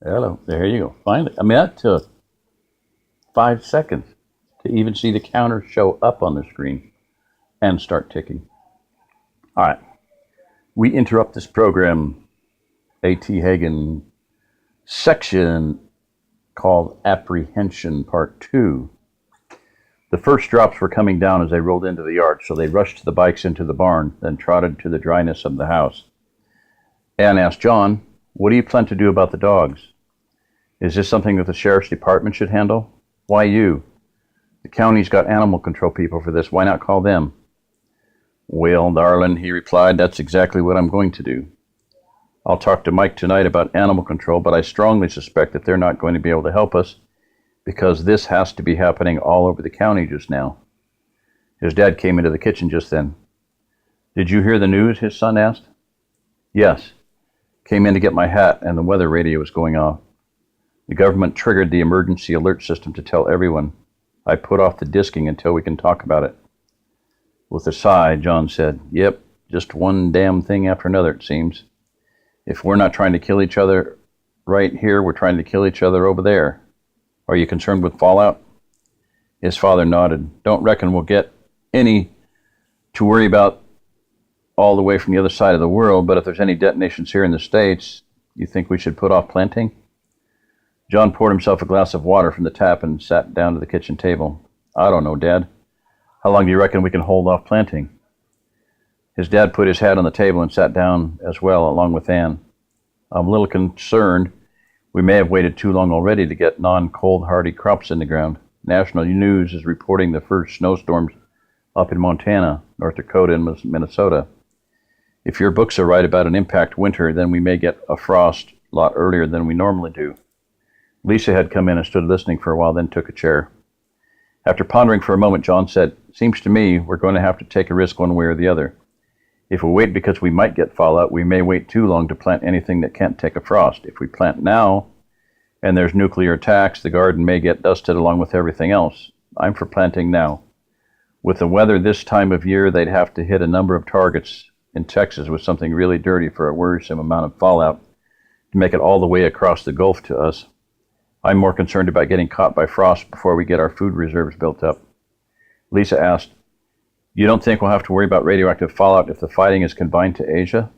Hello. There you go. Finally. I mean, that took 5 seconds to even see the counter show up on the screen and start ticking. All right. We interrupt this program, A.T. Hagan section called Apprehension Part 2. The first drops were coming down as they rolled into the yard, so they rushed the bikes into the barn, then trotted to the dryness of the house. Anne asked John, "What do you plan to do about the dogs? Is this something that the sheriff's department should handle? Why you? The county's got animal control people for this. Why not call them?" "Well, darling," he replied, "that's exactly what I'm going to do. I'll talk to Mike tonight about animal control, but I strongly suspect that they're not going to be able to help us because this has to be happening all over the county just now." His dad came into the kitchen just then. "Did you hear the news?" his son asked. "Yes. Came in to get my hat and the weather radio was going off. The government triggered the emergency alert system to tell everyone. I put off the disking until we can talk about it." With a sigh, John said, "Yep, just one damn thing after another, it seems. If we're not trying to kill each other right here, we're trying to kill each other over there. Are you concerned with fallout?" His father nodded. "Don't reckon we'll get any to worry about all the way from the other side of the world, but if there's any detonations here in the States, you think we should put off planting?" John poured himself a glass of water from the tap and sat down to the kitchen table. "I don't know, Dad. How long do you reckon we can hold off planting?" His dad put his hat on the table and sat down as well, along with Anne. "I'm a little concerned we may have waited too long already to get non-cold hardy crops in the ground. National news is reporting the first snowstorms up in Montana, North Dakota, and Minnesota. If your books are right about an impact winter, then we may get a frost a lot earlier than we normally do." Lisa had come in and stood listening for a while, then took a chair. After pondering for a moment, John said, "Seems to me we're going to have to take a risk one way or the other. If we wait because we might get fallout, we may wait too long to plant anything that can't take a frost. If we plant now and there's nuclear attacks, the garden may get dusted along with everything else. I'm for planting now. With the weather this time of year, they'd have to hit a number of targets in Texas with something really dirty for a worrisome amount of fallout to make it all the way across the Gulf to us. I'm more concerned about getting caught by frost before we get our food reserves built up." Lisa asked, "You don't think we'll have to worry about radioactive fallout if the fighting is confined to Asia?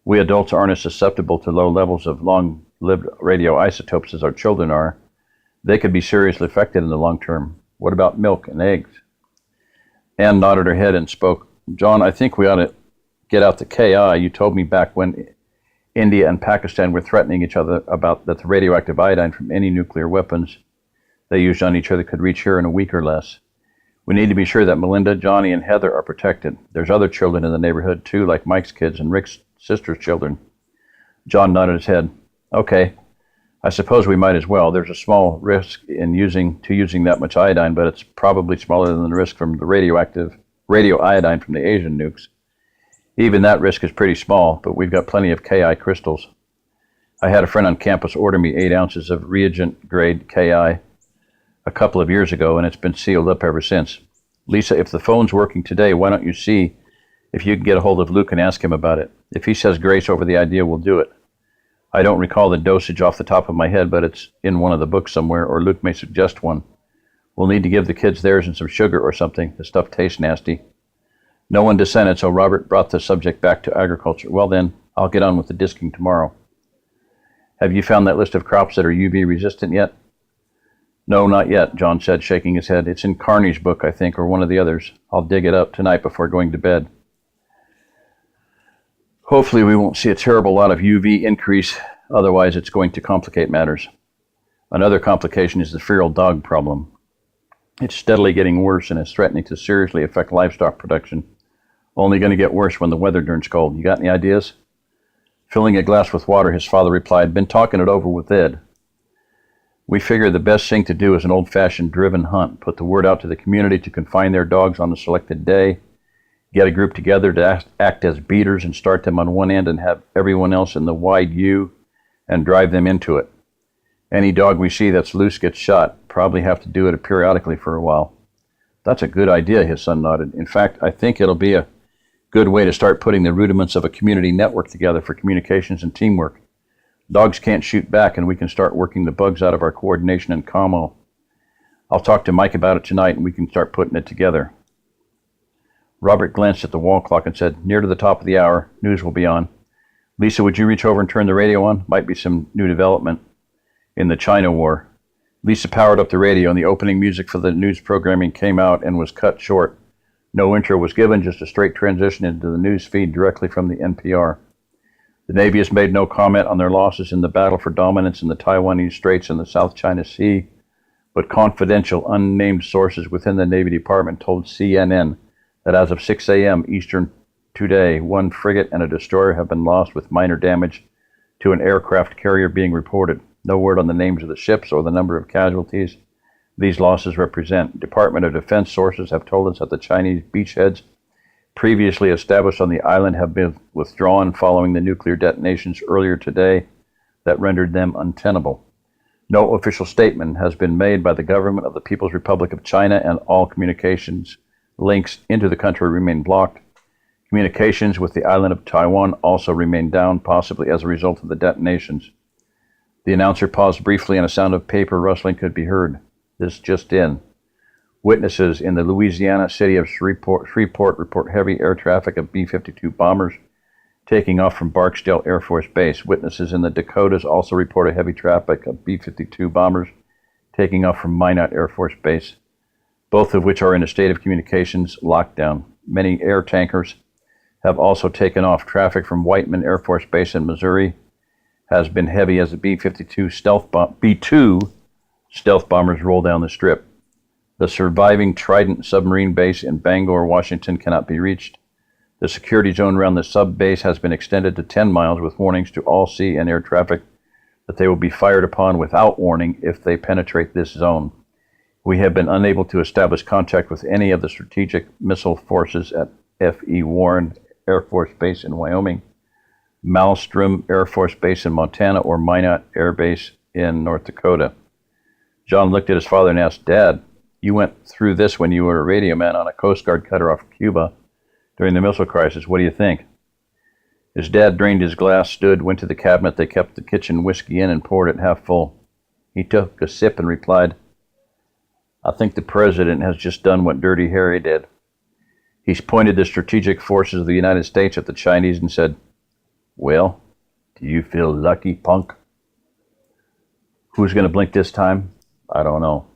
We adults aren't as susceptible to low levels of long-lived radioisotopes as our children are. They could be seriously affected in the long term. What about milk and eggs?" Anne nodded her head and spoke. "John, I think we ought to get out the KI. You told me back when India and Pakistan were threatening each other about that the radioactive iodine from any nuclear weapons they used on each other could reach here in a week or less. We need to be sure that Melinda, Johnny, and Heather are protected. There's other children in the neighborhood, too, like Mike's kids and Rick's sister's children." John nodded his head. "Okay, I suppose we might as well. There's a small risk in using that much iodine, but it's probably smaller than the risk from the radioiodine from the Asian nukes. Even that risk is pretty small, but we've got plenty of Ki crystals. I had a friend on campus order me 8 ounces of reagent-grade Ki a couple of years ago, and it's been sealed up ever since. Lisa, if the phone's working today, why don't you see if you can get a hold of Luke and ask him about it? If he says grace over the idea, we'll do it. I don't recall the dosage off the top of my head, but it's in one of the books somewhere, or Luke may suggest one. We'll need to give the kids theirs and some sugar or something. The stuff tastes nasty." No one dissented, so Robert brought the subject back to agriculture. "Well then, I'll get on with the disking tomorrow." "Have you found that list of crops that are UV resistant yet?" "No, not yet," John said, shaking his head. "It's in Carney's book, I think, or one of the others. I'll dig it up tonight before going to bed. Hopefully we won't see a terrible lot of UV increase, otherwise it's going to complicate matters. Another complication is the feral dog problem. It's steadily getting worse and is threatening to seriously affect livestock production. Only going to get worse when the weather turns cold. You got any ideas?" Filling a glass with water, his father replied, "Been talking it over with Ed. We figure the best thing to do is an old-fashioned driven hunt. Put the word out to the community to confine their dogs on a selected day. Get a group together to act as beaters and start them on one end and have everyone else in the wide U and drive them into it. Any dog we see that's loose gets shot. Probably have to do it periodically for a while." "That's a good idea," his son nodded. "In fact, I think it'll be a good way to start putting the rudiments of a community network together for communications and teamwork. Dogs can't shoot back, and we can start working the bugs out of our coordination and commo. I'll talk to Mike about it tonight, and we can start putting it together. Robert glanced at the wall clock and said, near to the top of the hour, news will be on. Lisa, would you reach over and turn the radio on? Might be some new development in the China war. Lisa powered up the radio, and the opening music for the news programming came out and was cut short. No intro was given, just a straight transition into the news feed directly from the NPR. The Navy has made no comment on their losses in the battle for dominance in the Taiwanese Straits and the South China Sea, but confidential, unnamed sources within the Navy Department told CNN that as of 6 a.m. Eastern today, one frigate and a destroyer have been lost with minor damage to an aircraft carrier being reported. No word on the names of the ships or the number of casualties these losses represent. Department of Defense sources have told us that the Chinese beachheads previously established on the island have been withdrawn following the nuclear detonations earlier today that rendered them untenable. No official statement has been made by the government of the People's Republic of China, and all communications links into the country remain blocked. Communications with the island of Taiwan also remain down, possibly as a result of the detonations. The announcer paused briefly, and a sound of paper rustling could be heard. This just in. Witnesses in the Louisiana city of Shreveport report heavy air traffic of B-52 bombers taking off from Barksdale Air Force Base. Witnesses in the Dakotas also report a heavy traffic of B-52 bombers taking off from Minot Air Force Base, both of which are in a state of communications lockdown. Many air tankers have also taken off. Traffic from Whiteman Air Force Base in Missouri has been heavy as the B-2 stealth bombers roll down the strip. The surviving Trident submarine base in Bangor, Washington cannot be reached. The security zone around the sub-base has been extended to 10 miles with warnings to all sea and air traffic that they will be fired upon without warning if they penetrate this zone. We have been unable to establish contact with any of the strategic missile forces at F.E. Warren Air Force Base in Wyoming, Malmstrom Air Force Base in Montana, or Minot Air Base in North Dakota. John looked at his father and asked, Dad, you went through this when you were a radio man on a Coast Guard cutter off Cuba during the missile crisis. What do you think? His dad drained his glass, stood, went to the cabinet they kept the kitchen whiskey in, and poured it half full. He took a sip and replied, I think the president has just done what Dirty Harry did. He's pointed the strategic forces of the United States at the Chinese and said, well, do you feel lucky, punk? Who's going to blink this time? I don't know.